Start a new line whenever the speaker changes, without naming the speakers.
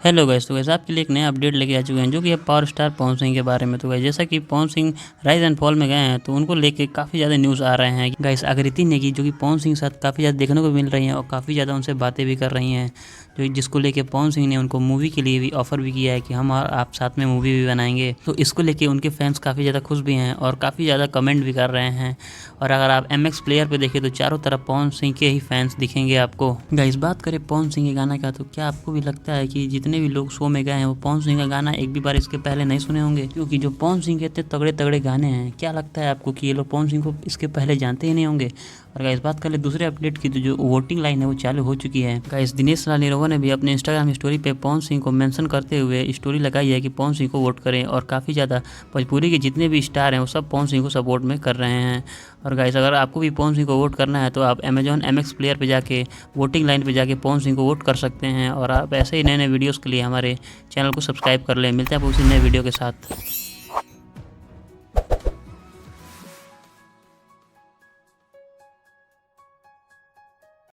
Hello guys, तो guys आपके लिए एक नया अपडेट लेके आ चुके हैं जो कि है पावर स्टार पवन सिंह के बारे में। तो गाइस जैसा कि Pawan Singh rise and fall में गए हैं तो उनको लेके काफ़ी ज़्यादा न्यूज़ आ रहे हैं। गाइस आकृति नेगी जो कि पवन सिंह के साथ काफ़ी ज़्यादा देखने को मिल रही हैं और काफ़ी ज़्यादा उनसे बातें भी कर रही हैं, जो जिसको लेके पवन सिंह ने उनको मूवी के लिए भी ऑफर भी किया है कि हम और आप साथ में मूवी भी बनाएंगे। तो इसको लेके उनके फैंस काफ़ी ज़्यादा खुश भी हैं और काफ़ी ज़्यादा कमेंट भी कर रहे हैं। और अगर आप MX प्लेयर पे देखें तो चारों तरफ पवन सिंह के ही फैंस दिखेंगे आपको। गाइस बात करें पवन सिंह के गाना का, तो क्या आपको भी लगता है कि जितने भी लोग शो में गए हैं वो पवन सिंह का गाना एक भी बार इसके पहले नहीं सुने होंगे? क्योंकि जो पवन सिंह के इतने तगड़े तगड़े गाने हैं, क्या लगता है आपको कि ये लोग पवन सिंह को इसके पहले जानते ही नहीं होंगे? और गाइस बात कर ले दूसरे अपडेट की, तो जो वोटिंग लाइन है वो चालू हो चुकी है। गाइस दिनेश लाल यादव ने भी अपने इंस्टाग्राम स्टोरी पे पवन सिंह को मेंशन करते हुए स्टोरी लगाई है कि पवन सिंह को वोट करें, और काफ़ी ज़्यादा भोजपुरी के जितने भी स्टार हैं वो सब पवन सिंह को सपोर्ट में कर रहे हैं। और गाइस अगर आपको भी पवन सिंह को वोट करना है तो आप अमेजॉन MX प्लेयर पे जाके वोटिंग लाइन पे जाके पवन सिंह को वोट कर सकते हैं। और आप ऐसे ही नए नए वीडियोज़ के लिए हमारे चैनल को सब्सक्राइब कर लें। मिलते हैं आपको उसी नए वीडियो के साथ।